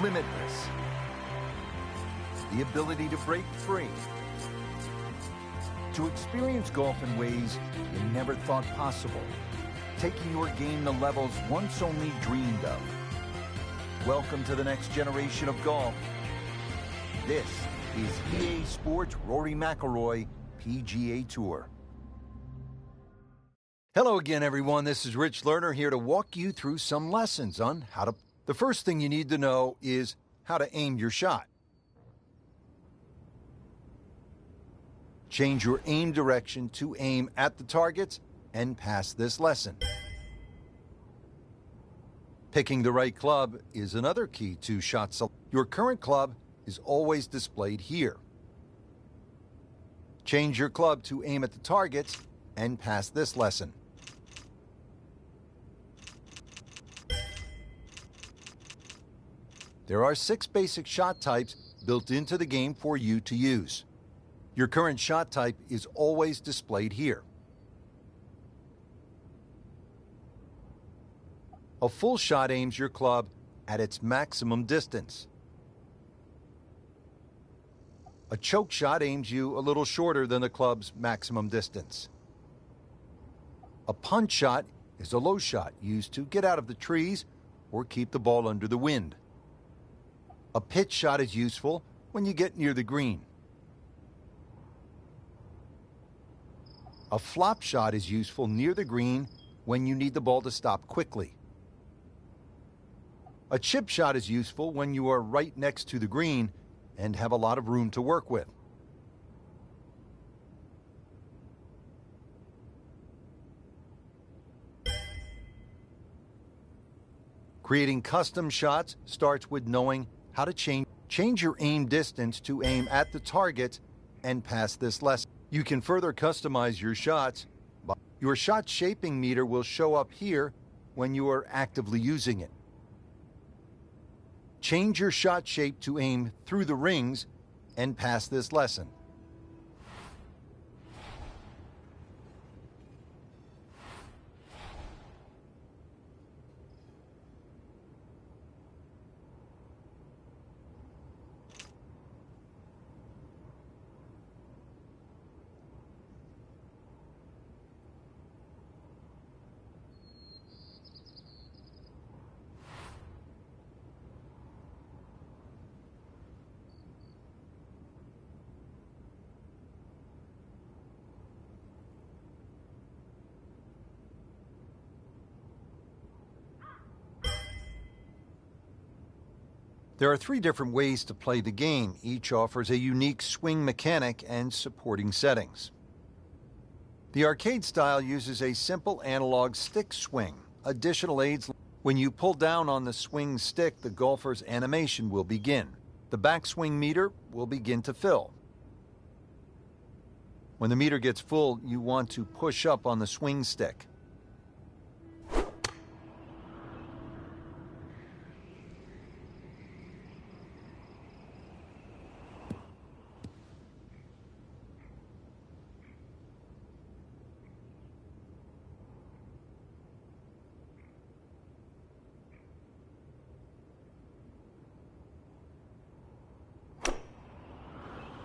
limitless. The ability to break free. To experience golf in ways you never thought possible. Taking your game to levels once only dreamed of. Welcome to the next generation of golf. This is EA Sports Rory McIlroy PGA Tour. Hello again, everyone. This is Rich Lerner here to walk you through some lessons on how to... The first thing you need to know is how to aim your shot. Change your aim direction to aim at the targets and pass this lesson. Picking the right club is another key to shot selection. Your current club is always displayed here. Change your club to aim at the targets and pass this lesson. There are 6 basic shot types built into the game for you to use. Your current shot type is always displayed here. A full shot aims your club at its maximum distance. A choke shot aims you a little shorter than the club's maximum distance. A punch shot is a low shot used to get out of the trees or keep the ball under the wind. A pitch shot is useful when you get near the green. A flop shot is useful near the green when you need the ball to stop quickly. A chip shot is useful when you are right next to the green and have a lot of room to work with. Creating custom shots starts with knowing how to change your aim distance to aim at the target and pass this lesson. You can further customize your shots. Your shot shaping meter will show up here when you are actively using it. Change your shot shape to aim through the rings and pass this lesson. There are 3 different ways to play the game. Each offers a unique swing mechanic and supporting settings. The arcade style uses a simple analog stick swing. Additional aids: when you pull down on the swing stick, the golfer's animation will begin. The backswing meter will begin to fill. When the meter gets full, you want to push up on the swing stick.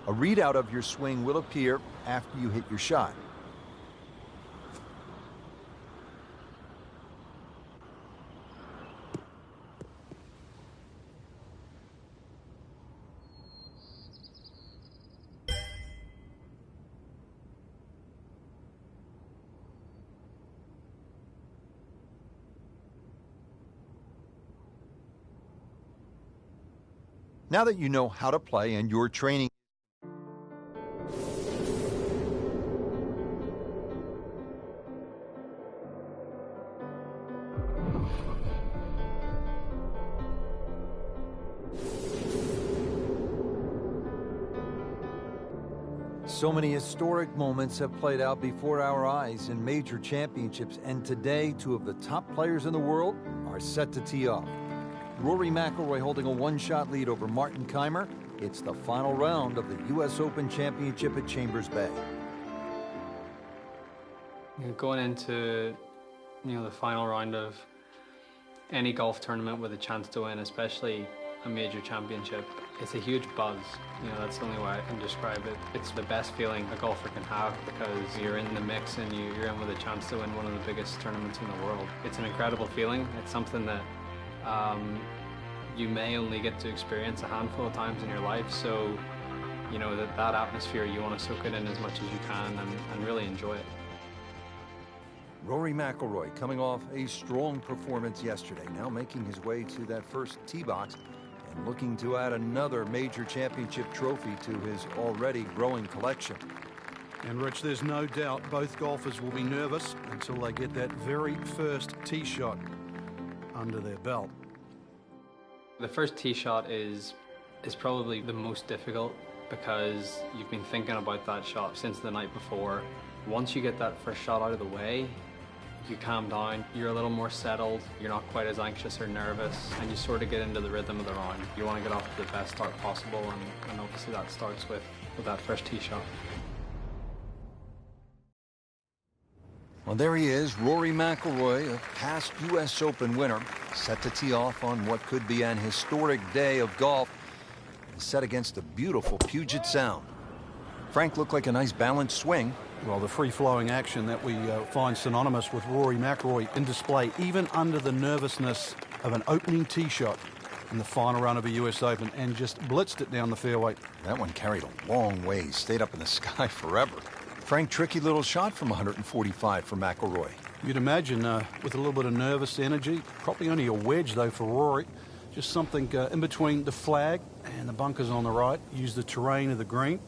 A readout of your swing will appear after you hit your shot. Now that you know how to play and your training, so many historic moments have played out before our eyes in major championships, and today 2 of the top players in the world are set to tee off. Rory McIlroy holding a 1-shot lead over Martin Kaymer. It's the final round of the U.S. Open Championship at Chambers Bay. Going into, the final round of any golf tournament with a chance to win, especially a major championship, it's a huge buzz. You know, that's the only way I can describe it. It's the best feeling a golfer can have because you're in the mix and you're in with a chance to win one of the biggest tournaments in the world. It's an incredible feeling. It's something that you may only get to experience a handful of times in your life. So, you know, that atmosphere, you want to soak it in as much as you can and really enjoy it. Rory McIlroy coming off a strong performance yesterday, now making his way to that first tee box and looking to add another major championship trophy to his already growing collection. And Rich, there's no doubt both golfers will be nervous until they get that very first tee shot under their belt. The first tee shot is probably the most difficult because you've been thinking about that shot since the night before. Once you get that first shot out of the way, you calm down, you're a little more settled, you're not quite as anxious or nervous, and you sort of get into the rhythm of the round. You want to get off to the best start possible, and obviously that starts with that first tee shot. Well, there he is, Rory McIlroy, a past U.S. Open winner, set to tee off on what could be an historic day of golf, set against the beautiful Puget Sound. Frank, looked like a nice balanced swing. Well, the free-flowing action that we find synonymous with Rory McIlroy in display, even under the nervousness of an opening tee shot in the final round of a U.S. Open, and just blitzed it down the fairway. That one carried a long ways, stayed up in the sky forever. Frank, tricky little shot from 145 for McIlroy. You'd imagine with a little bit of nervous energy, probably only a wedge though for Rory. Just something in between the flag and the bunkers on the right. Use the terrain of the green.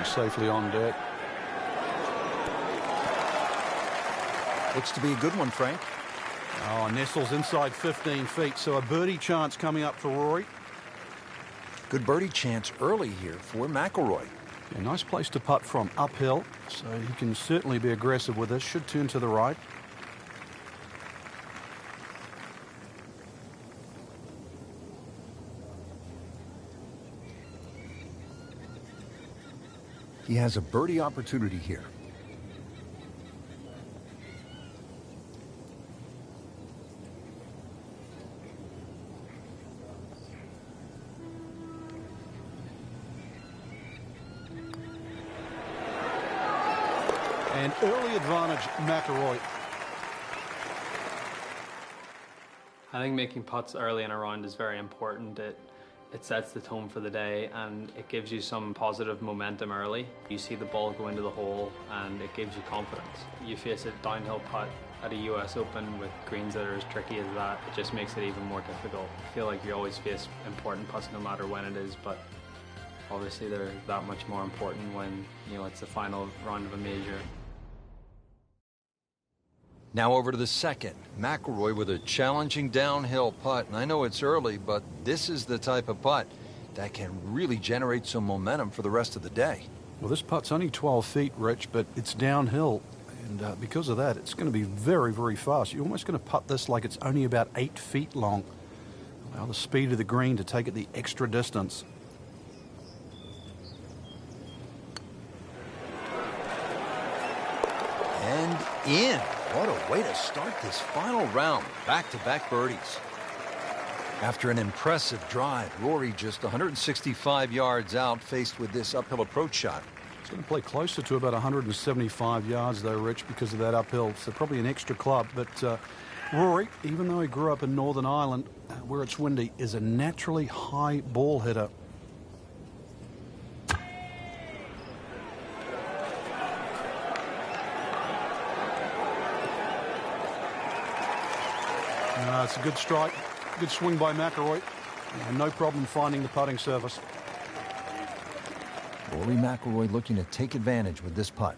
Safely on deck. Looks to be a good one, Frank. Oh, nestles inside 15 feet, so a birdie chance coming up for Rory. Good birdie chance early here for McIlroy. A nice place to putt from, uphill, so he can certainly be aggressive with this. Should turn to the right. He has a birdie opportunity here. And early advantage, McIlroy. I think making putts early in a round is very important. It sets the tone for the day and it gives you some positive momentum early. You see the ball go into the hole and it gives you confidence. You face a downhill putt at a US Open with greens that are as tricky as that, it just makes it even more difficult. I feel like you always face important putts no matter when it is, but obviously they're that much more important when, you know, it's the final round of a major. Now over to the second. McIlroy with a challenging downhill putt. And I know it's early, but this is the type of putt that can really generate some momentum for the rest of the day. Well, this putt's only 12 feet, Rich, but it's downhill. And because of that, it's going to be very, very fast. You're almost going to putt this like it's only about 8 feet long. Allow the speed of the green to take it the extra distance. And in. What a way to start this final round. Back-to-back birdies. After an impressive drive, Rory just 165 yards out, faced with this uphill approach shot. It's going to play closer to about 175 yards, though, Rich, because of that uphill. So probably an extra club. But Rory, even though he grew up in Northern Ireland, where it's windy, is a naturally high ball hitter. It's a good strike, good swing by McIlroy. No problem finding the putting surface. Rory McIlroy looking to take advantage with this putt.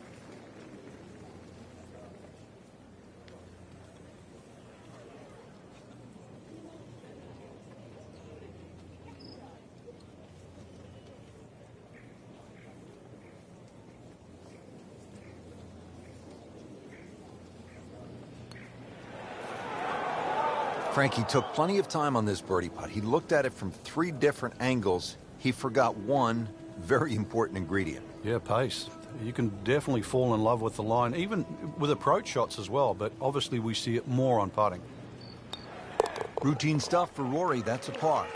Frankie took plenty of time on this birdie putt. He looked at it from 3 different angles. He forgot one very important ingredient. Yeah, pace. You can definitely fall in love with the line, even with approach shots as well, but obviously we see it more on putting. Routine stuff for Rory, that's a par.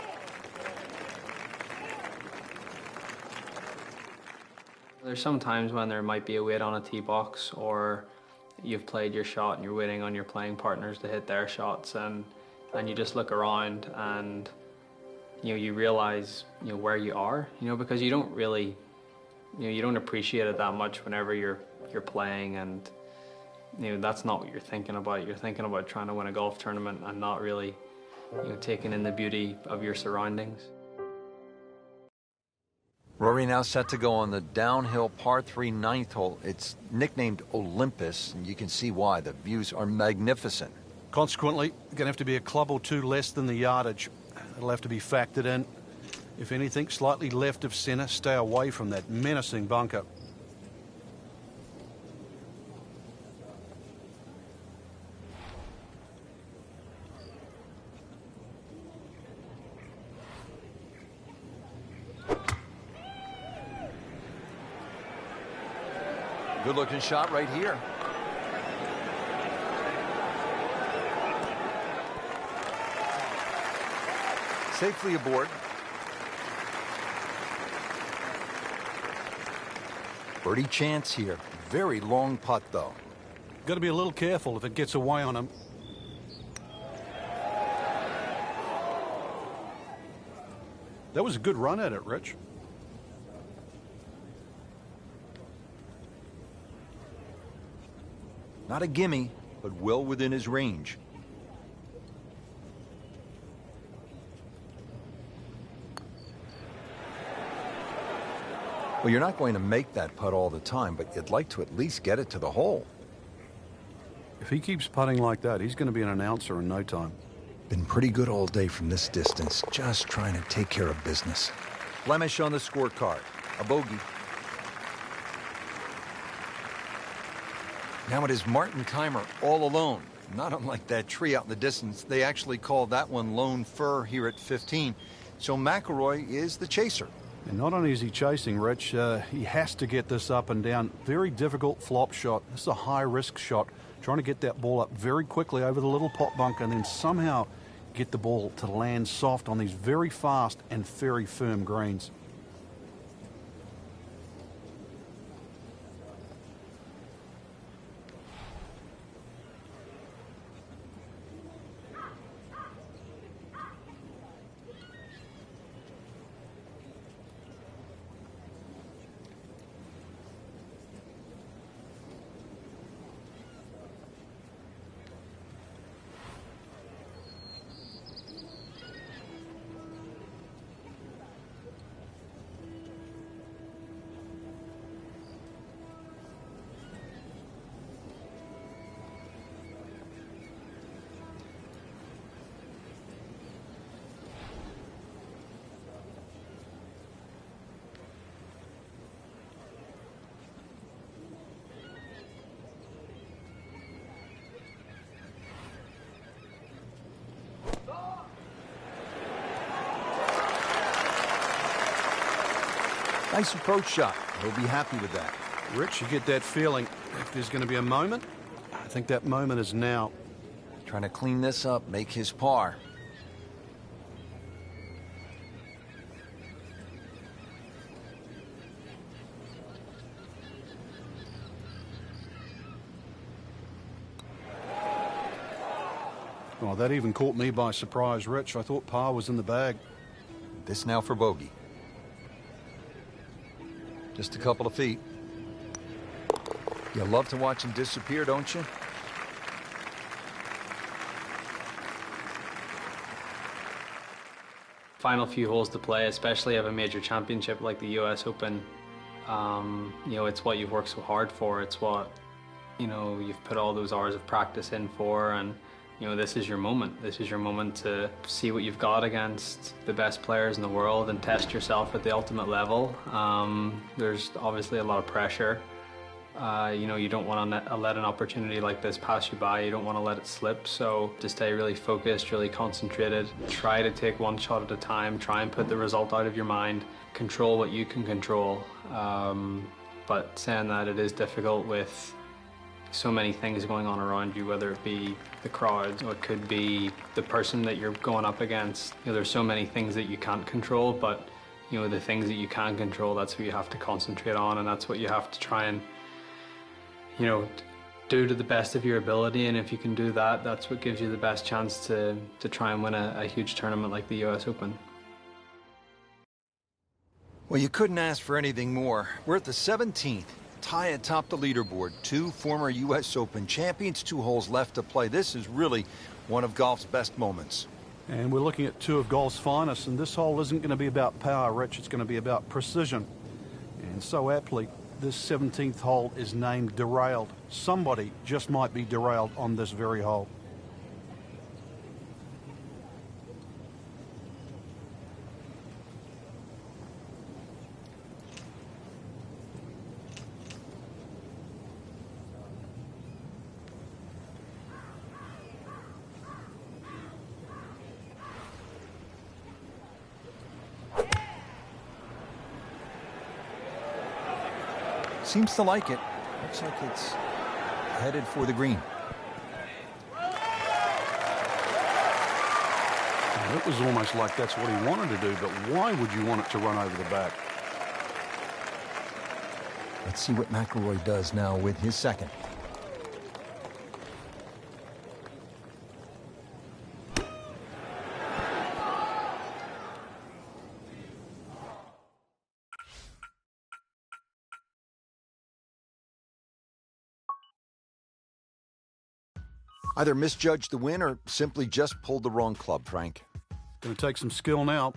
There's some times when there might be a wait on a tee box, or you've played your shot and you're waiting on your playing partners to hit their shots, and you just look around and you realize where you are, because you don't really you don't appreciate it that much whenever you're playing, and that's not what you're thinking about. You're thinking about trying to win a golf tournament and not really taking in the beauty of your surroundings. Rory now set to go on the downhill par 3 ninth hole. It's nicknamed Olympus, and you can see why. The views are magnificent. Consequently, going to have to be a club or two less than the yardage. It'll have to be factored in. If anything, slightly left of centre, stay away from that menacing bunker. Good looking shot right here. Safely aboard. Birdie chance here. Very long putt though. Got to be a little careful if it gets away on him. That was a good run at it, Rich. Not a gimme, but well within his range. Well, you're not going to make that putt all the time, but you'd like to at least get it to the hole. If he keeps putting like that, he's going to be an announcer in no time. Been pretty good all day from this distance, just trying to take care of business. Blemish on the scorecard, a bogey. Now it is Martin Kaymer all alone. Not unlike that tree out in the distance. They actually call that one Lone Fir here at 15. So McIlroy is the chaser. And not only is he chasing, Rich, he has to get this up and down. Very difficult flop shot. This is a high-risk shot. Trying to get that ball up very quickly over the little pot bunker and then somehow get the ball to land soft on these very fast and very firm greens. Nice approach shot. He'll be happy with that. Rich, you get that feeling if there's going to be a moment. I think that moment is now. Trying to clean this up, make his par. Oh, that even caught me by surprise, Rich. I thought par was in the bag. This now for bogey. Just a couple of feet. You love to watch him disappear, don't you? Final few holes to play, especially of a major championship like the US Open. It's what you've worked so hard for. It's what, you've put all those hours of practice in for, and this is your moment. This is your moment to see what you've got against the best players in the world and test yourself at the ultimate level. There's obviously a lot of pressure, You know, you don't want to let an opportunity like this pass you by. You don't want to let it slip. So to stay really focused, really concentrated, try to take one shot at a time, try and put the result out of your mind, control what you can control. But saying that, it is difficult with so many things going on around you, whether it be the crowds or it could be the person that you're going up against. You know, there's so many things that you can't control, but you know, the things that you can control, that's what you have to concentrate on, and that's what you have to try and, you know, do to the best of your ability. And if you can do that, that's what gives you the best chance to try and win a huge tournament like the US Open. Well, you couldn't ask for anything more. We're at the 17th. Tie atop the leaderboard. 2 former U.S. Open champions, 2 holes left to play. This is really one of golf's best moments. And we're looking at 2 of golf's finest, and this hole isn't going to be about power, Rich. It's going to be about precision. And so aptly, this 17th hole is named Derailed. Somebody just might be derailed on this very hole. Seems to like it. Looks like it's headed for the green. It was almost like that's what he wanted to do, but why would you want it to run over the back? Let's see what McIlroy does now with his second. Either misjudged the win or simply just pulled the wrong club, Frank. Going to take some skill now.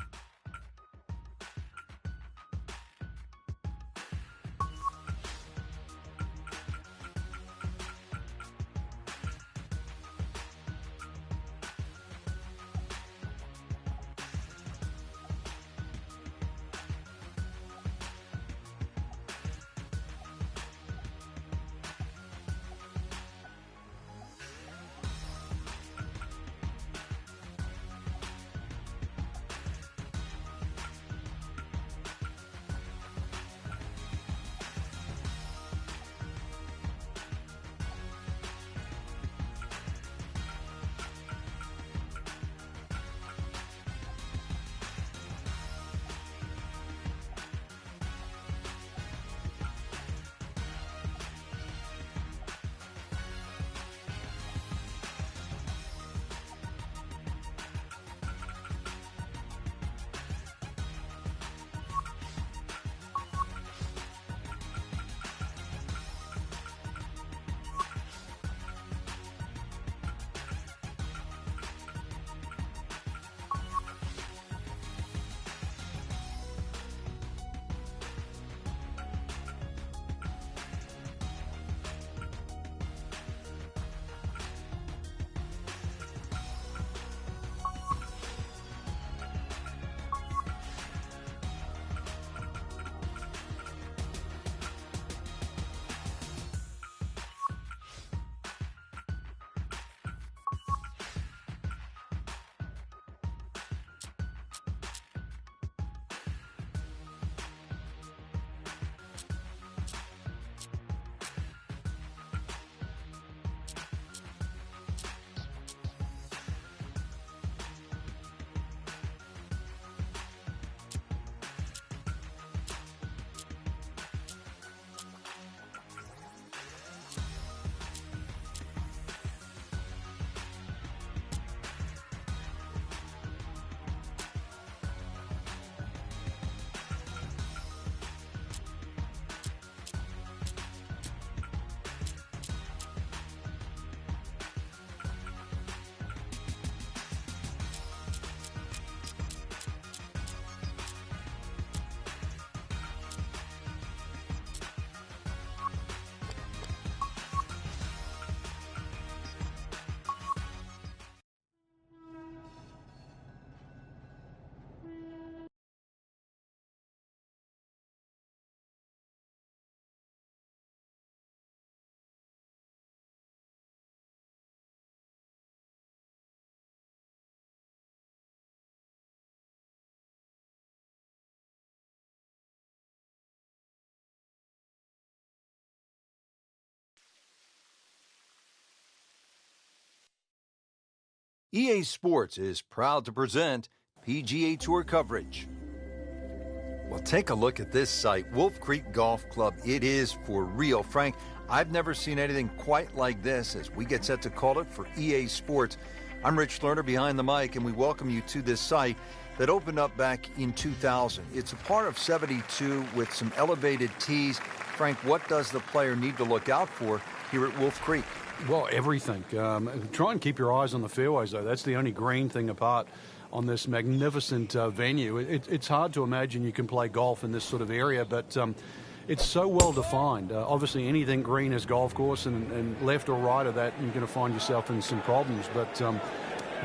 EA Sports is proud to present PGA Tour coverage. Well, take a look at this site, Wolf Creek Golf Club. It is for real. Frank, I've never seen anything quite like this as we get set to call it for EA Sports. I'm Rich Lerner behind the mic, and we welcome you to this site that opened up back in 2000. It's a part of 72 with some elevated tees. Frank, what does the player need to look out for here at Wolf Creek? Well, everything. Try and keep your eyes on the fairways, though. That's the only green thing apart on this magnificent venue. It's hard to imagine you can play golf in this sort of area, but it's so well defined. Obviously, anything green is golf course, and left or right of that, you're going to find yourself in some problems. But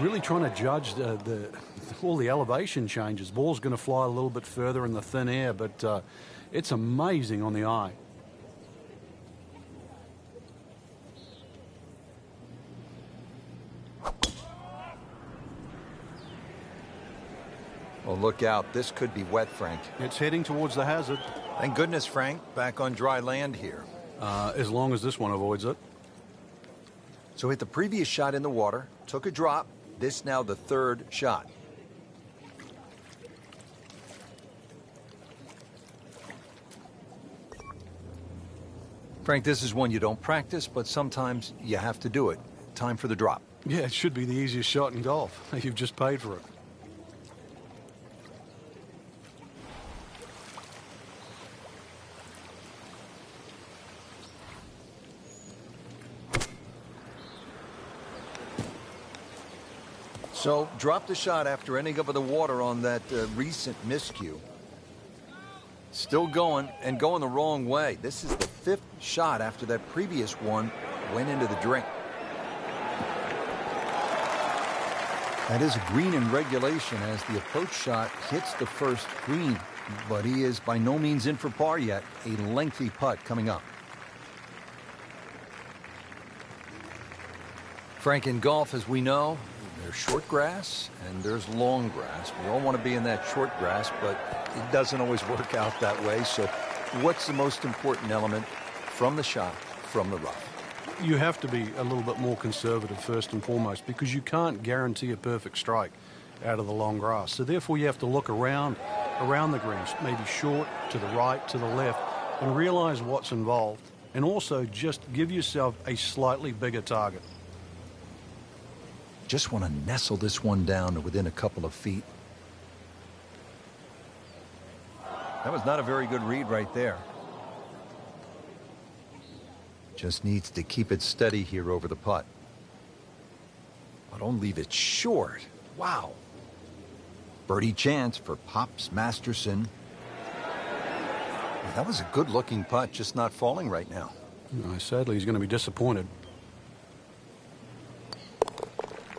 really trying to judge all the elevation changes. Ball's going to fly a little bit further in the thin air, but it's amazing on the eye. Well, look out. This could be wet, Frank. It's heading towards the hazard. Thank goodness, Frank. Back on dry land here. As long as this one avoids it. So hit the previous shot in the water, took a drop. This now the third shot. Frank, this is one you don't practice, but sometimes you have to do it. Time for the drop. Yeah, it should be the easiest shot in golf. You've just paid for it. So, drop the shot after ending up in the water on that recent miscue. Still going, and going the wrong way. This is the fifth shot after that previous one went into the drink. That is a green in regulation as the approach shot hits the first green, but he is by no means in for par yet. A lengthy putt coming up. Frank, in golf, as we know, there's short grass and there's long grass. We all want to be in that short grass, but it doesn't always work out that way. So what's the most important element from the shot, from the rough? You have to be a little bit more conservative first and foremost, because you can't guarantee a perfect strike out of the long grass. So therefore you have to look around the greens, maybe short, to the right, to the left, and realize what's involved. And also just give yourself a slightly bigger target. Just want to nestle this one down to within a couple of feet. That was not a very good read right there. Just needs to keep it steady here over the putt. But don't leave it short. Wow. Birdie chance for Pops Masterson. That was a good-looking putt, just not falling right now. Sadly, he's going to be disappointed.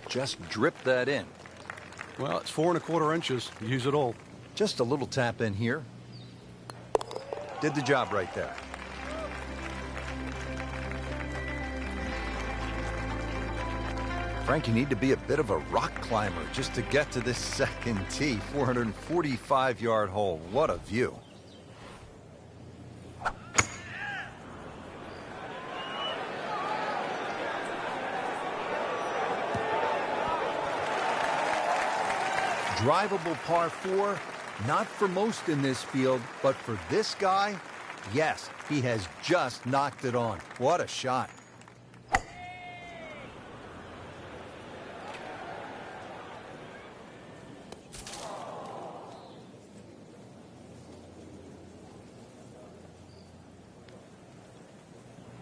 Just drip that in. Well, it's 4 1/4 inches. Use it all. Just a little tap in here. Did the job right there. Frank, you need to be a bit of a rock climber just to get to this second tee. 445-yard hole. What a view. Drivable par 4, not for most in this field, but for this guy, yes, he has just knocked it on. What a shot.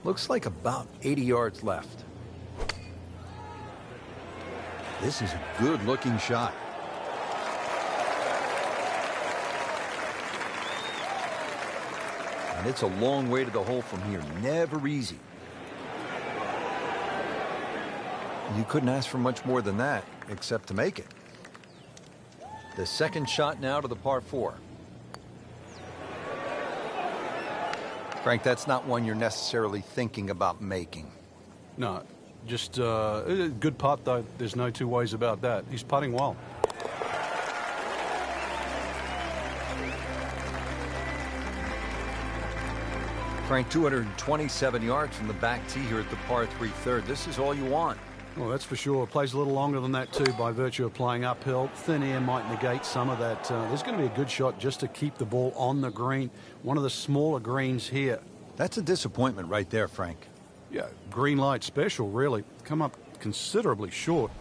Looks like about 80 yards left. This is a good-looking shot. And it's a long way to the hole from here. Never easy. You couldn't ask for much more than that, except to make it. The second shot now to the par 4. Frank, that's not one you're necessarily thinking about making. No, just a good putt, though. There's no two ways about that. He's putting well. Frank, 227 yards from the back tee here at the par 3 third. This is all you want. Well, that's for sure. Plays a little longer than that too by virtue of playing uphill. Thin air might negate some of that. There's going to be a good shot just to keep the ball on the green. One of the smaller greens here. That's a disappointment right there, Frank. Yeah, green light special, really. Come up considerably short.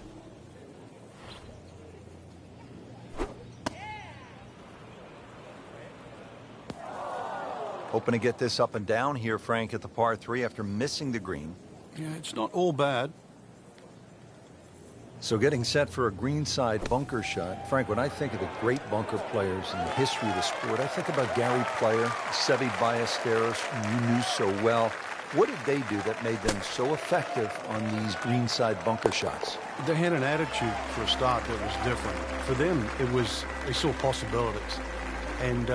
Hoping to get this up and down here, Frank, at the par 3 after missing the green. Yeah, it's not all bad. So getting set for a greenside bunker shot. Frank, when I think of the great bunker players in the history of the sport, I think about Gary Player, Seve Ballesteros, who you knew so well. What did they do that made them so effective on these greenside bunker shots? They had an attitude for a start that was different. For them, they saw possibilities. And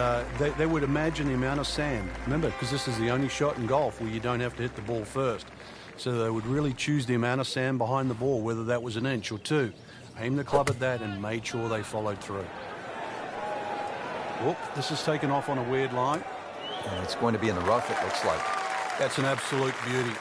they would imagine the amount of sand. Remember, because this is the only shot in golf where you don't have to hit the ball first. So they would really choose the amount of sand behind the ball, whether that was an inch or two. Aim the club at that and made sure they followed through. Whoop, this is taken off on a weird line. And it's going to be in the rough, it looks like. That's an absolute beauty.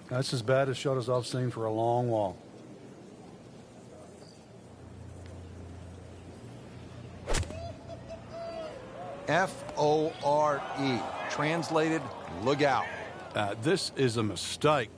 That's as bad a shot as I've seen for a long while. F-O-R-E. Translated, look out. This is a mistake.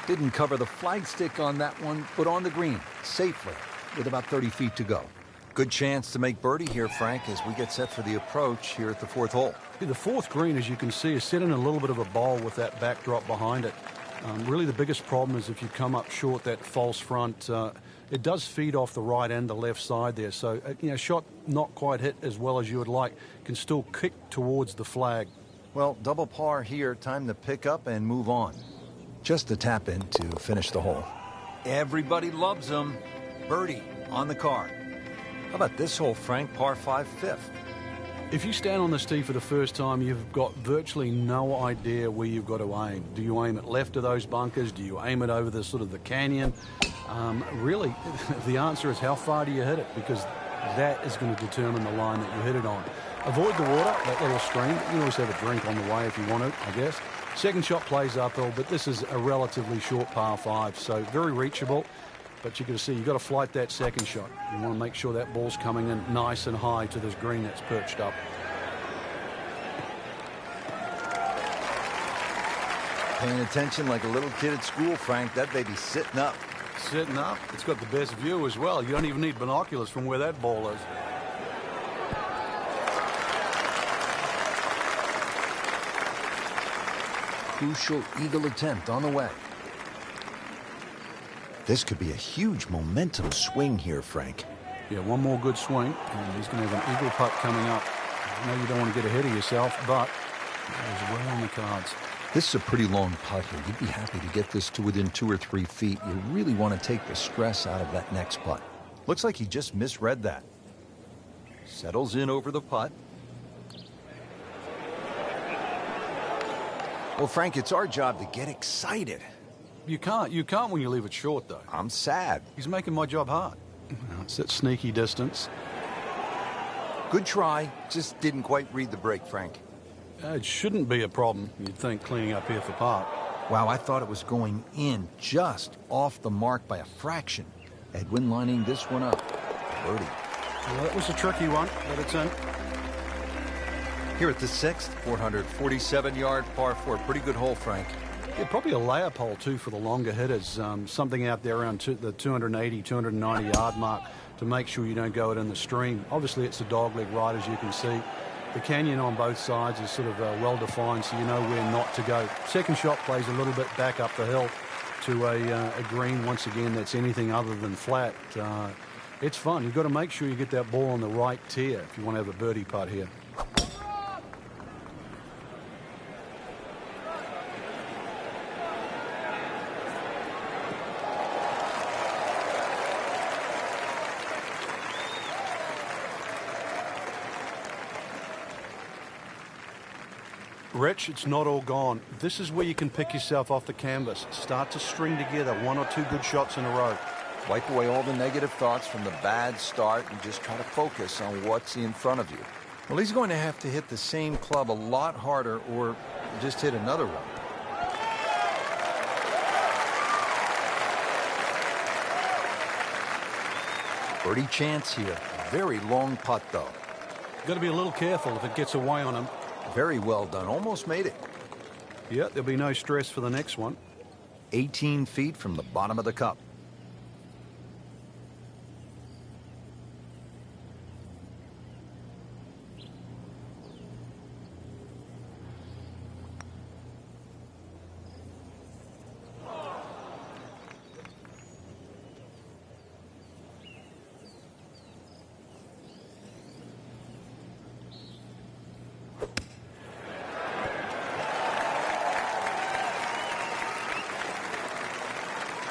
Didn't cover the flagstick on that one, but on the green, safely, with about 30 feet to go. Good chance to make birdie here, Frank, as we get set for the approach here at the 4th hole. The 4th green, as you can see, is set in a little bit of a bowl with that backdrop behind it. Really the biggest problem is if you come up short that false front, it does feed off the right and the left side there. So, shot not quite hit as well as you would like, can still kick towards the flag. Well, double par here, time to pick up and move on. Just a tap in to finish the hole. Everybody loves them. Birdie on the card. How about this hole, Frank? Par 5, 5th. If you stand on this tee for the first time, you've got virtually no idea where you've got to aim. Do you aim it left of those bunkers? Do you aim it over the sort of the canyon? Really, the answer is how far do you hit it? Because that is going to determine the line that you hit it on. Avoid the water, that little stream. You can always have a drink on the way if you want to, I guess. Second shot plays uphill, but this is a relatively short par 5, so very reachable. But you got to see, you've got to flight that second shot. You want to make sure that ball's coming in nice and high to this green that's perched up. Paying attention like a little kid at school, Frank. That baby's sitting up. Sitting up. It's got the best view as well. You don't even need binoculars from where that ball is. Crucial eagle attempt on the way. This could be a huge momentum swing here, Frank. Yeah, one more good swing, and he's going to have an eagle putt coming up. I know you don't want to get ahead of yourself, but that is well on the cards. This is a pretty long putt here. You'd be happy to get this to within 2 or 3 feet. You really want to take the stress out of that next putt. Looks like he just misread that. Settles in over the putt. Well, Frank, it's our job to get excited. You can't when you leave it short, though. I'm sad. He's making my job hard. It's that sneaky distance. Good try. Just didn't quite read the break, Frank. It shouldn't be a problem, you'd think, cleaning up here for par. Wow, I thought it was going in just off the mark by a fraction. Edwin lining this one up. Birdie. Well, that was a tricky one, but it's in. Here at the 6th, 447-yard par 4. Pretty good hole, Frank. Yeah, probably a layup hole, too, for the longer hitters. Something out there around the 280, 290-yard mark to make sure you don't go it in the stream. Obviously, it's a dogleg right, as you can see. The canyon on both sides is sort of well-defined, so you know where not to go. Second shot plays a little bit back up the hill to a green, once again, that's anything other than flat. It's fun. You've got to make sure you get that ball on the right tier if you want to have a birdie putt here. Rich, it's not all gone. This is where you can pick yourself off the canvas. Start to string together 1 or 2 good shots in a row. Wipe away all the negative thoughts from the bad start and just try to focus on what's in front of you. Well, he's going to have to hit the same club a lot harder or just hit another one. Birdie chance here. Very long putt, though. Got to be a little careful if it gets away on him. Very well done. Almost made it. Yeah, there'll be no stress for the next one. 18 feet from the bottom of the cup.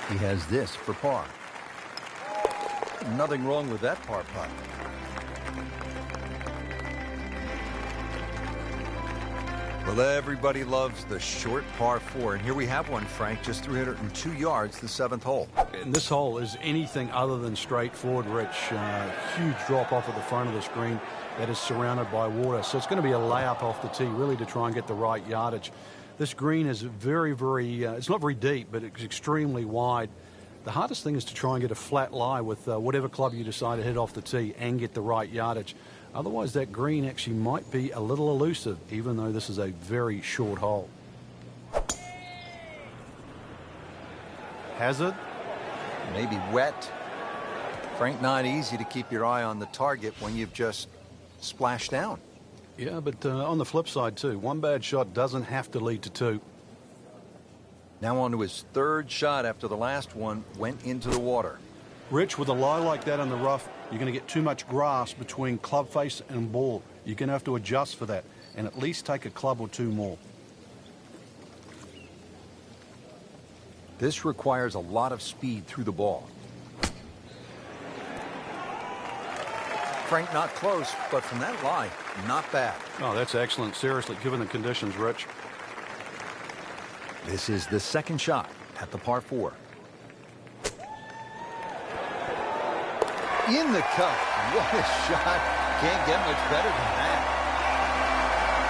He has this for par. Nothing wrong with that par putt. Well, everybody loves the short par 4, and here we have one, Frank, just 302 yards, the 7th hole. And this hole is anything other than straightforward, Rich. Huge drop off at the front of the screen that is surrounded by water. So it's going to be a layup off the tee, really, to try and get the right yardage. This green is very, it's not very deep, but it's extremely wide. The hardest thing is to try and get a flat lie with whatever club you decide to hit off the tee and get the right yardage. Otherwise, that green actually might be a little elusive, even though this is a very short hole. Hazard. Maybe wet. Frank, not easy to keep your eye on the target when you've just splashed down. Yeah, but on the flip side, too, one bad shot doesn't have to lead to 2. Now on to his 3rd shot after the last one went into the water. Rich, with a lie like that in the rough, you're going to get too much grass between club face and ball. You're going to have to adjust for that and at least take a club or 2 more. This requires a lot of speed through the ball. Frank, not close, but from that lie, not bad. Oh, that's excellent. Seriously, given the conditions, Rich. This is the 2nd shot at the par 4. In the cup. What a shot. Can't get much better than that.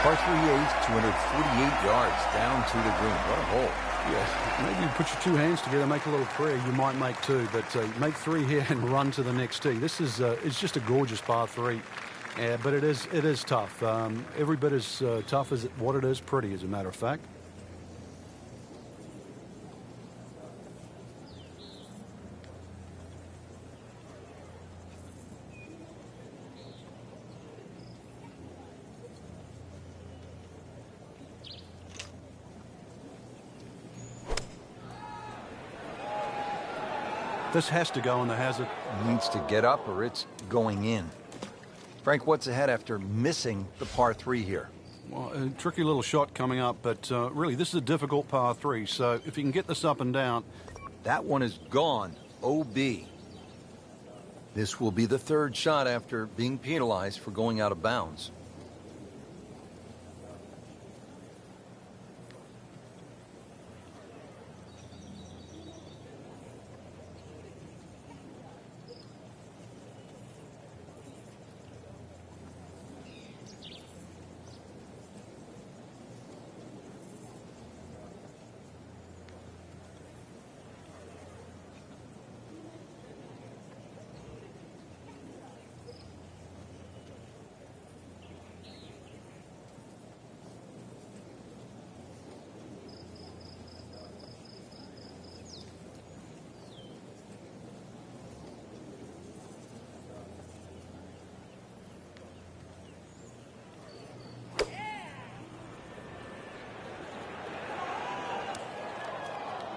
Par 3/8, 248 yards down to the green. What a hole. Yeah, maybe you put your two hands together, make a little prayer. You might make two, but make three here and run to the next tee. This is it's just a gorgeous par three, but it is tough. Every bit as tough as what it is pretty, as a matter of fact. This has to go in the hazard. Needs to get up or it's going in. Frank, what's ahead after missing the par three here? Well, a tricky little shot coming up, but really this is a difficult par three, so if you can get this up and down. That one is gone. OB. This will be the third shot after being penalized for going out of bounds.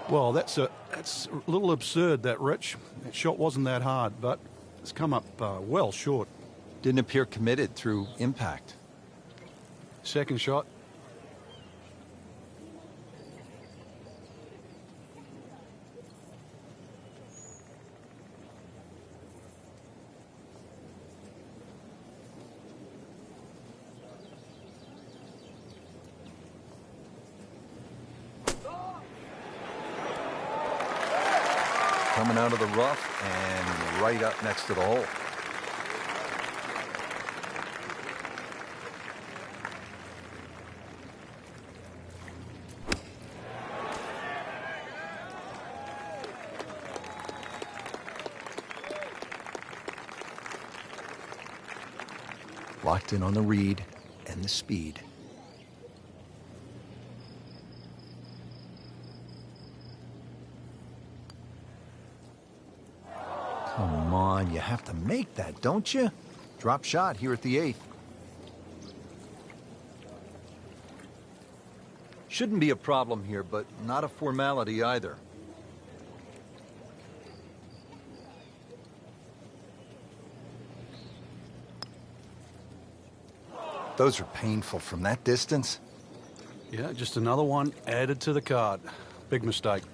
Well, that's a little absurd, that, Rich. That shot wasn't that hard, but it's come up well short. Didn't appear committed through impact. Second shot. Coming out of the rough and right up next to the hole. Locked in on the read and the speed. Come on, you have to make that, don't you? Drop shot here at the 8th. Shouldn't be a problem here, but not a formality either. Those are painful from that distance. Yeah, just another one added to the card. Big mistake.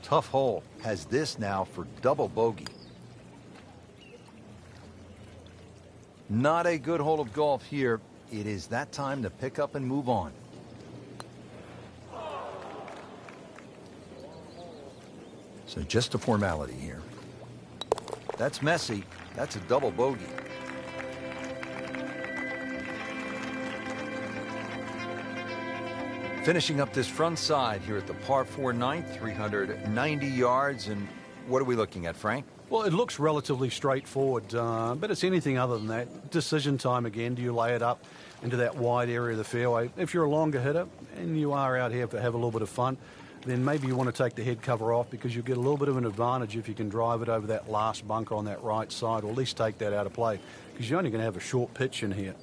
Tough hole has this now for double bogey. Not a good hole of golf here. It is that time to pick up and move on. So just a formality here. That's messy. That's a double bogey. Finishing up this front side here at the par 4 ninth, 390 yards. And what are we looking at, Frank? Well, it looks relatively straightforward, but it's anything other than that. Decision time again. Do you lay it up into that wide area of the fairway? If you're a longer hitter and you are out here to have a little bit of fun, then maybe you want to take the head cover off because you'll get a little bit of an advantage if you can drive it over that last bunker on that right side, or at least take that out of play because you're only going to have a short pitch in here.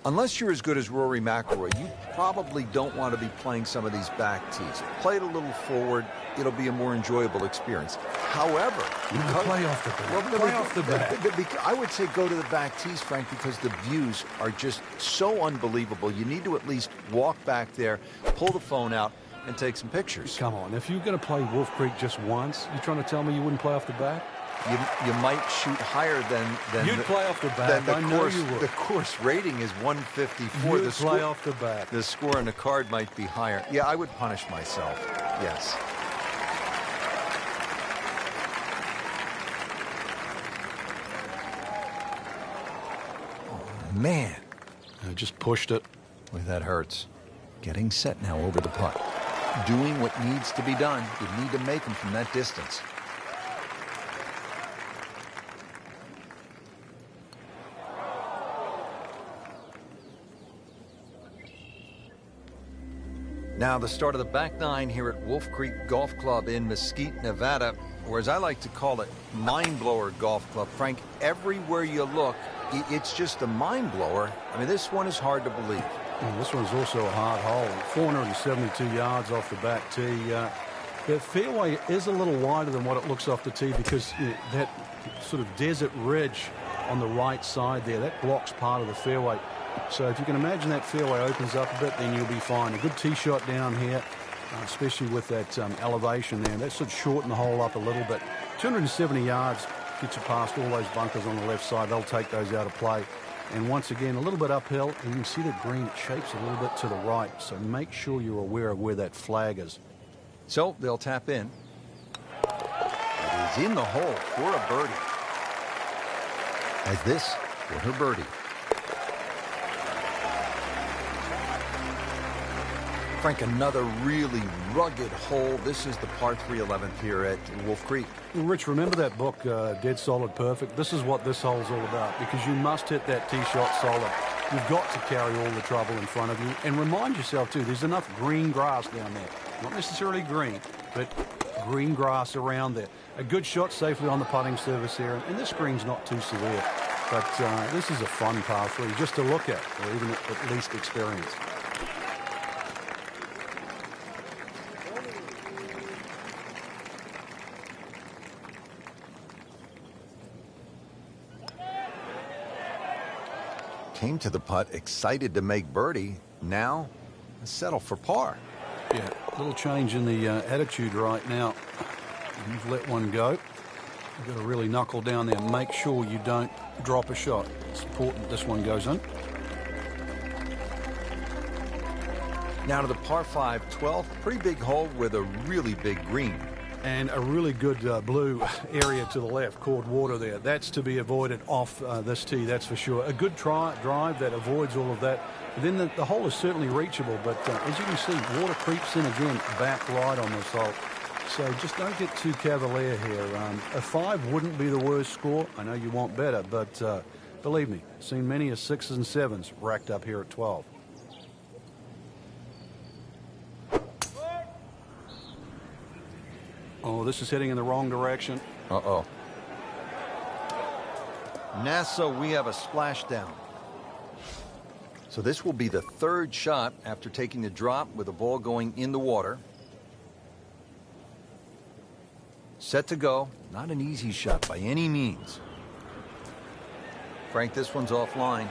Unless you're as good as Rory McIlroy, you probably don't want to be playing some of these back tees. Play it a little forward. It'll be a more enjoyable experience. However, play off the back. Play off the back. I would say go to the back tees, Frank, because the views are just so unbelievable. You need to at least walk back there, pull the phone out, and take some pictures. Come on, if you're going to play Wolf Creek just once, you're trying to tell me you wouldn't play off the back? You might shoot higher than you'd play off the back. I know you would. The course rating is 154. You'd play off the back. The score on the card might be higher. Yeah, I would punish myself. Yes. Oh, man. I just pushed it. Boy, that hurts. Getting set now over the putt. Doing what needs to be done. You need to make them from that distance. Now the start of the back nine here at Wolf Creek Golf Club in Mesquite, Nevada, or as I like to call it, Mind Blower Golf Club. Frank, everywhere you look, it's just a mind blower. I mean, this one is hard to believe. And this one's also a hard hole. 472 yards off the back tee. The fairway is a little wider than what it looks off the tee because that sort of desert ridge on the right side there, that blocks part of the fairway. So if you can imagine that fairway opens up a bit, then you'll be fine. A good tee shot down here, especially with that elevation there. That should shorten the hole up a little bit. 270 yards gets you past all those bunkers on the left side. They'll take those out of play. And once again, a little bit uphill, and you can see the green shapes a little bit to the right. So make sure you're aware of where that flag is. So they'll tap in. It is in the hole for a birdie. As this for her birdie. Frank, another really rugged hole. This is the par 3 11th here at Wolf Creek. Rich, remember that book, Dead Solid Perfect? This is what this hole's all about, because you must hit that tee shot solid. You've got to carry all the trouble in front of you. And remind yourself, too, there's enough green grass down there. Not necessarily green, but green grass around there. A good shot safely on the putting surface here. And this green's not too severe. But this is a fun par 3 just to look at, or even at least experience. Came to the putt, excited to make birdie. Now, settle for par. Yeah, a little change in the attitude right now. You've let one go. You've got to really knuckle down there and make sure you don't drop a shot. It's important this one goes in. Now to the par 5 12th. Pretty big hole with a really big green. And a really good blue area to the left, called water there. That's to be avoided off this tee, that's for sure. A good drive that avoids all of that. But then the hole is certainly reachable, but as you can see, water creeps in again back right on this hole. So just don't get too cavalier here. A 5 wouldn't be the worst score. I know you want better, but believe me, seen many as 6s and 7s racked up here at 12. Oh, this is heading in the wrong direction. Uh-oh. NASA, we have a splashdown. So this will be the third shot after taking the drop with the ball going in the water. Set to go. Not an easy shot by any means. Frank, this one's offline.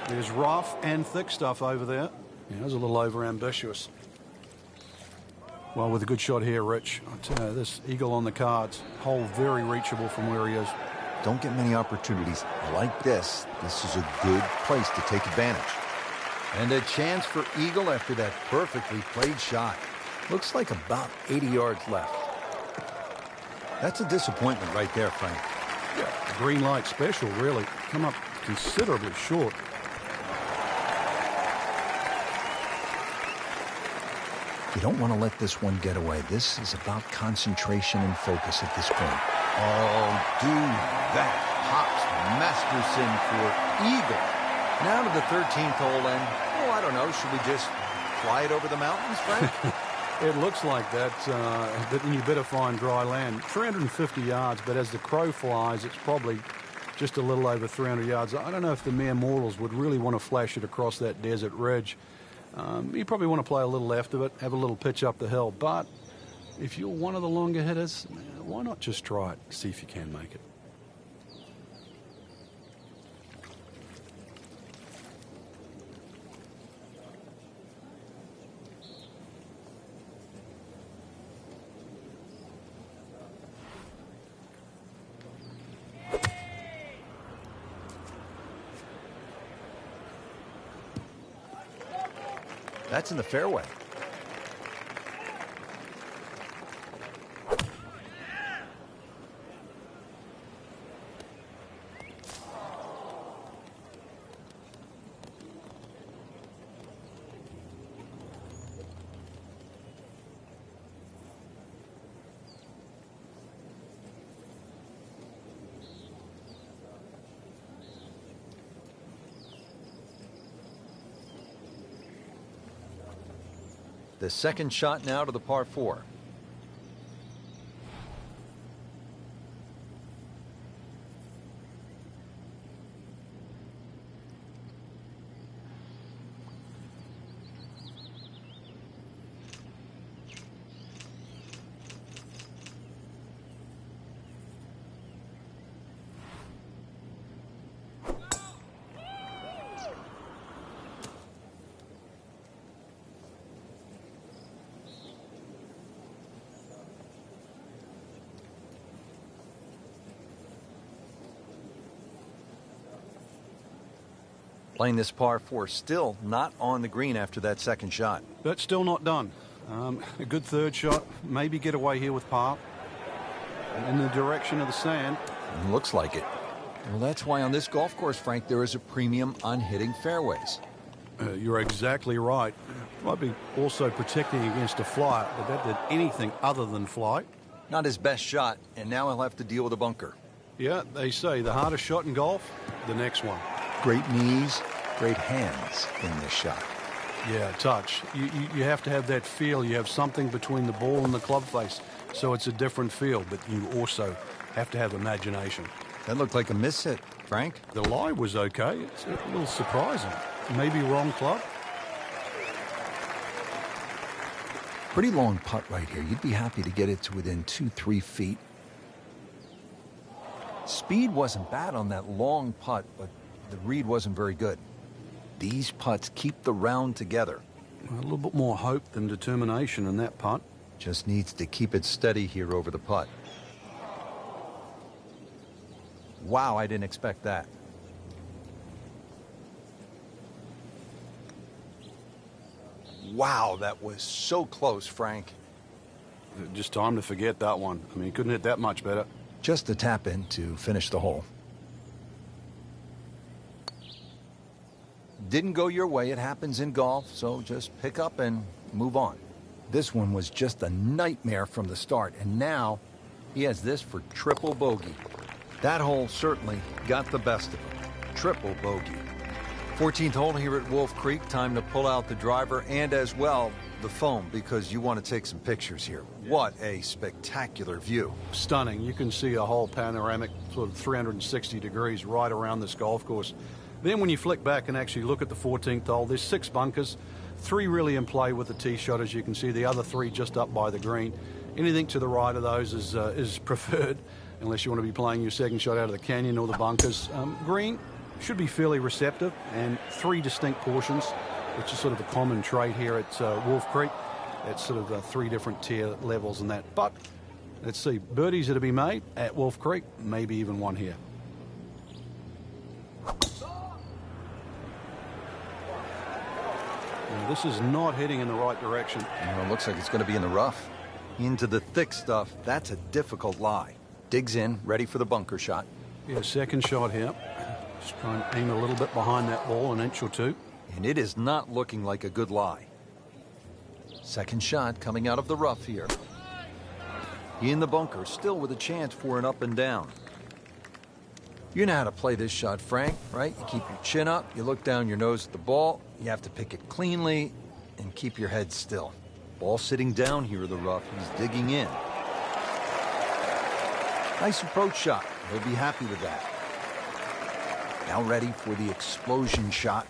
There's rough and thick stuff over there. Yeah, it was a little over-ambitious. Well, with a good shot here, Rich. I'll tell you, this eagle on the cards. Hole very reachable from where he is. Don't get many opportunities like this. This is a good place to take advantage. And a chance for eagle after that perfectly played shot. Looks like about 80 yards left. That's a disappointment right there, Frank. Yeah, green light special, really. Come up considerably short. You don't want to let this one get away. This is about concentration and focus at this point. Oh, do that. Pops Masterson for eagle. Now to the 13th hole, and, oh, I don't know, should we just fly it over the mountains, Frank? It looks like that, but then you better find dry land. 350 yards, but as the crow flies, it's probably just a little over 300 yards. I don't know if the mere mortals would really want to flash it across that desert ridge. You probably want to play a little left of it, have a little pitch up the hill. But if you're one of the longer hitters, why not just try it, see if you can make it. That's in the fairway. The second shot now to the par 4. Playing this par 4, still not on the green after that second shot. But still not done. A good third shot, maybe get away here with par. And in the direction of the sand. Looks like it. Well, that's why on this golf course, Frank, there is a premium on hitting fairways. You're exactly right. Might be also protecting against a flight, but that did anything other than flight. Not his best shot, and now he'll have to deal with a bunker. Yeah, they say the hardest shot in golf, the next one. Great knees, great hands in this shot. Yeah, touch. You have to have that feel. You have something between the ball and the club face, so it's a different feel, but you also have to have imagination. That looked like a miss hit, Frank. The lie was okay. It's a little surprising. Maybe wrong club. Pretty long putt right here. You'd be happy to get it to within 2-3 feet. Speed wasn't bad on that long putt, but the read wasn't very good. These putts keep the round together. A little bit more hope than determination in that putt. Just needs to keep it steady here over the putt. Wow, I didn't expect that. Wow, that was so close, Frank. Just time to forget that one. I mean, he couldn't hit that much better. Just a tap in to finish the hole. Didn't go your way. It happens in golf, so just pick up and move on. This one was just a nightmare from the start, and now he has this for triple bogey. That hole certainly got the best of him. Triple bogey. 14th hole here at Wolf Creek. Time to pull out the driver and as well the phone, because you want to take some pictures here. What a spectacular view. Stunning. You can see a whole panoramic sort of 360 degrees right around this golf course. Then when you flick back and actually look at the 14th hole, there's 6 bunkers, 3 really in play with the tee shot, as you can see, the other 3 just up by the green. Anything to the right of those is preferred, unless you want to be playing your second shot out of the canyon or the bunkers. Green should be fairly receptive, and 3 distinct portions, which is sort of a common trait here at Wolf Creek. It's sort of 3 different tier levels and that. But let's see, birdies are to be made at Wolf Creek, maybe even one here. Now, this is not heading in the right direction. It looks like it's going to be in the rough. Into the thick stuff. That's a difficult lie. Digs in, ready for the bunker shot. Yeah, second shot here. Just try and aim a little bit behind that ball, an inch or 2. And it is not looking like a good lie. Second shot coming out of the rough here. In the bunker, still with a chance for an up and down. You know how to play this shot, Frank, right? You keep your chin up, you look down your nose at the ball, you have to pick it cleanly, and keep your head still. Ball sitting down here in the rough, he's digging in. Nice approach shot, he'll be happy with that. Now ready for the explosion shot.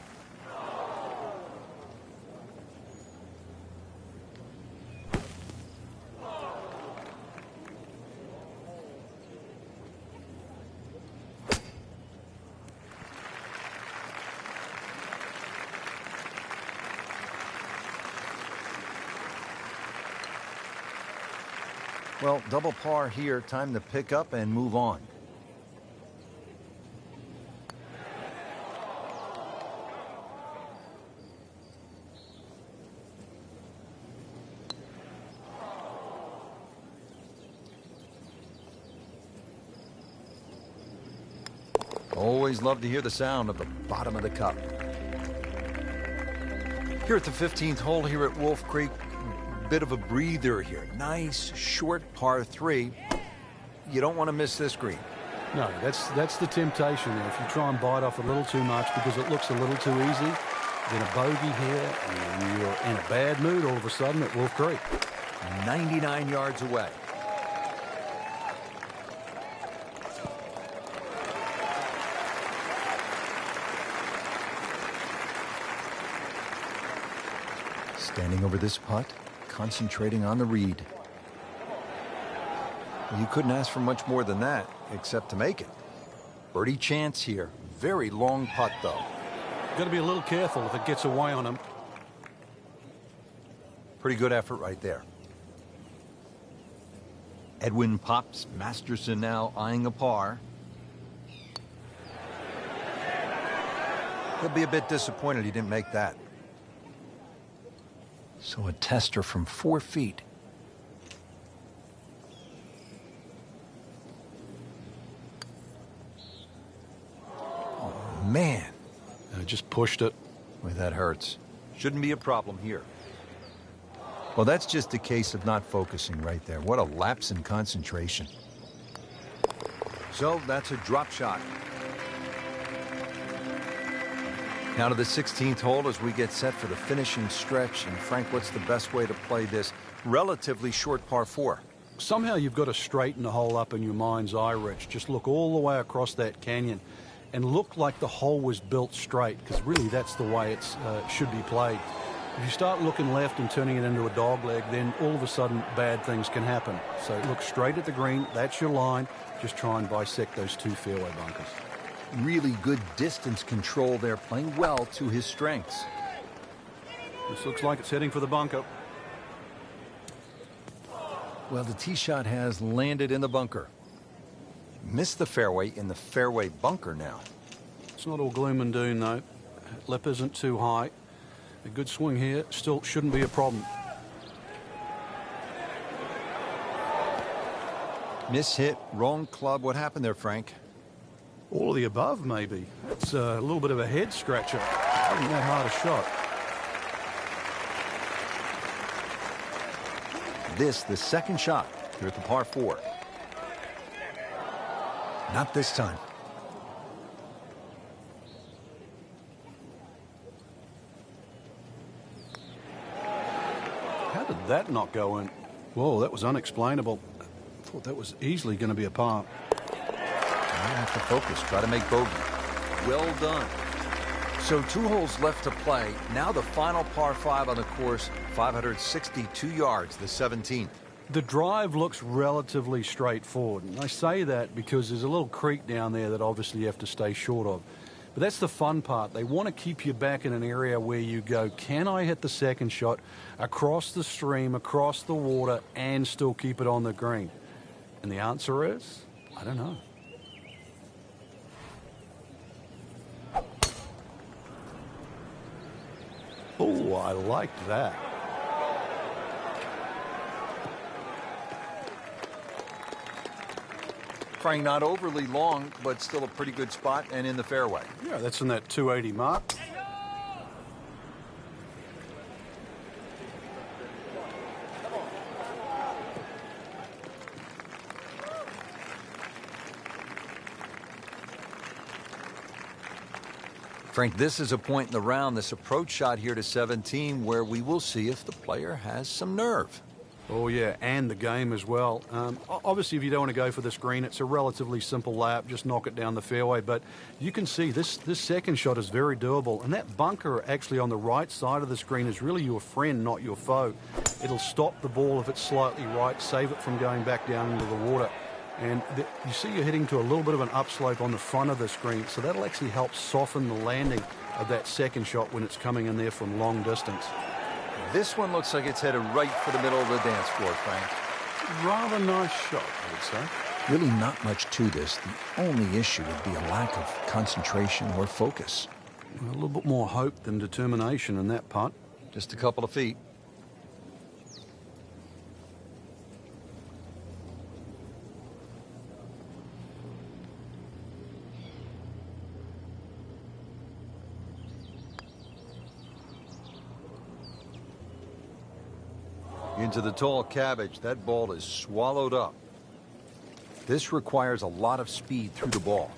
Well, double par here. Time to pick up and move on. Always love to hear the sound of the bottom of the cup. Here at the 15th hole here at Wolf Creek, bit of a breather here. Nice short par 3. You don't want to miss this green. No, that's the temptation there. If you try and bite off a little too much because it looks a little too easy, then a bogey here and you're in a bad mood all of a sudden at Wolf Creek. 99 yards away. Standing over this putt, concentrating on the read. You couldn't ask for much more than that, except to make it. Birdie chance here. Very long putt, though. Got to be a little careful if it gets away on him. Pretty good effort right there. Edwin pops. Masterson now eyeing a par. He'll be a bit disappointed he didn't make that. So a tester from 4 feet. Oh, man. I just pushed it. Boy, that hurts. Shouldn't be a problem here. Well, that's just a case of not focusing right there. What a lapse in concentration. So that's a drop shot. Now to the 16th hole as we get set for the finishing stretch. And Frank, what's the best way to play this relatively short par 4? Somehow you've got to straighten the hole up in your mind's eye, Rich. Just look all the way across that canyon and look like the hole was built straight, because really that's the way it should be played. If you start looking left and turning it into a dog leg, then all of a sudden bad things can happen. So look straight at the green. That's your line. Just try and bisect those 2 fairway bunkers. Really good distance control there, playing well to his strengths. This looks like it's heading for the bunker. Well, the tee shot has landed in the bunker. Missed the fairway in the fairway bunker now. It's not all gloom and doom, though. Lip isn't too high. A good swing here still shouldn't be a problem. Miss hit, wrong club. What happened there, Frank? All of the above, maybe. It's a little bit of a head scratcher. Wasn't that hard a shot. This, the second shot here at the par 4. Not this time. How did that not go in? Whoa, that was unexplainable. I thought that was easily going to be a par. You have to focus. Try to make bogey. Well done. So 2 holes left to play. Now the final par 5 on the course, 562 yards, the 17th. The drive looks relatively straightforward. And I say that because there's a little creek down there that obviously you have to stay short of. But that's the fun part. They want to keep you back in an area where you go, can I hit the second shot across the stream, across the water, and still keep it on the green? And the answer is, I don't know. Oh, I liked that. Frank, not overly long, but still a pretty good spot and in the fairway. Yeah, that's in that 280 mark. Frank, this is a point in the round, this approach shot here to 17, where we will see if the player has some nerve. Oh, yeah, and the game as well. Obviously, if you don't want to go for this green, it's a relatively simple lap. Just knock it down the fairway. But you can see this second shot is very doable. And that bunker actually on the right side of the screen is really your friend, not your foe. It'll stop the ball if it's slightly right, save it from going back down into the water. And you see you're heading to a little bit of an upslope on the front of the screen, so that'll actually help soften the landing of that second shot when it's coming in there from long distance. This one looks like it's headed right for the middle of the dance floor, Frank. Rather nice shot, I would say. Really not much to this. The only issue would be a lack of concentration or focus. A little bit more hope than determination in that putt. Just a couple of feet. Into the tall cabbage, that ball is swallowed up. This requires a lot of speed through the ball.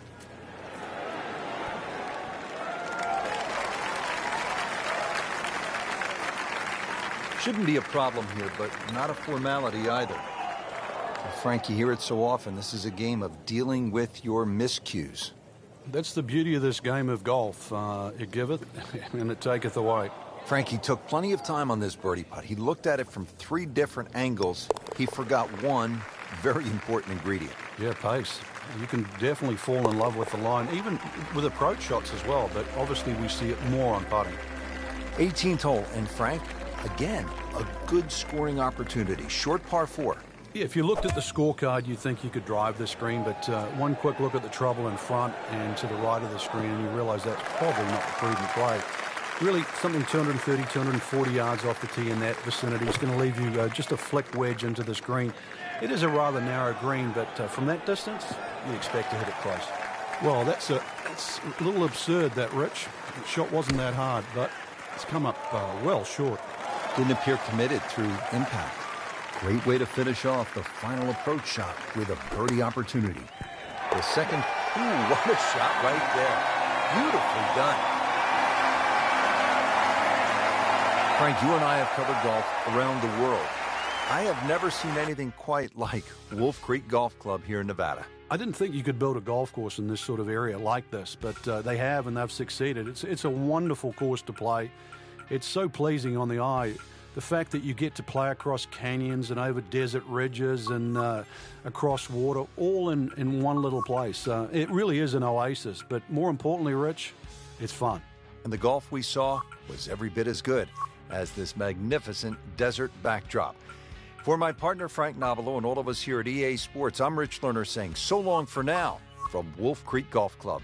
Shouldn't be a problem here, but not a formality either. Well, Frank, you hear it so often. This is a game of dealing with your miscues. That's the beauty of this game of golf. It giveth and it taketh away. Frankie took plenty of time on this birdie putt. He looked at it from 3 different angles. He forgot one very important ingredient. Yeah, pace. You can definitely fall in love with the line, even with approach shots as well, but obviously we see it more on putting. 18th hole, and Frank, again, a good scoring opportunity. Short par 4. Yeah, if you looked at the scorecard, you'd think you could drive this green, but one quick look at the trouble in front and to the right of the screen, and you realize that's probably not the prudent play. Really, something 230, 240 yards off the tee in that vicinity is going to leave you just a flick wedge into this green. It is a rather narrow green, but from that distance, you expect to hit it close. Well, that's a little absurd, that, Rich. The shot wasn't that hard, but it's come up well short. Didn't appear committed through impact. Great way to finish off the final approach shot with a birdie opportunity. The second, ooh, what a shot right there. Beautifully done. Frank, you and I have covered golf around the world. I have never seen anything quite like Wolf Creek Golf Club here in Nevada. I didn't think you could build a golf course in this sort of area like this, but they have, and they've succeeded. It's a wonderful course to play. It's so pleasing on the eye. The fact that you get to play across canyons and over desert ridges and across water, all in one little place. It really is an oasis, but more importantly, Rich, it's fun. And the golf we saw was every bit as good as this magnificent desert backdrop. For my partner Frank Nobilo and all of us here at EA Sports, I'm Rich Lerner saying so long for now from Wolf Creek Golf Club.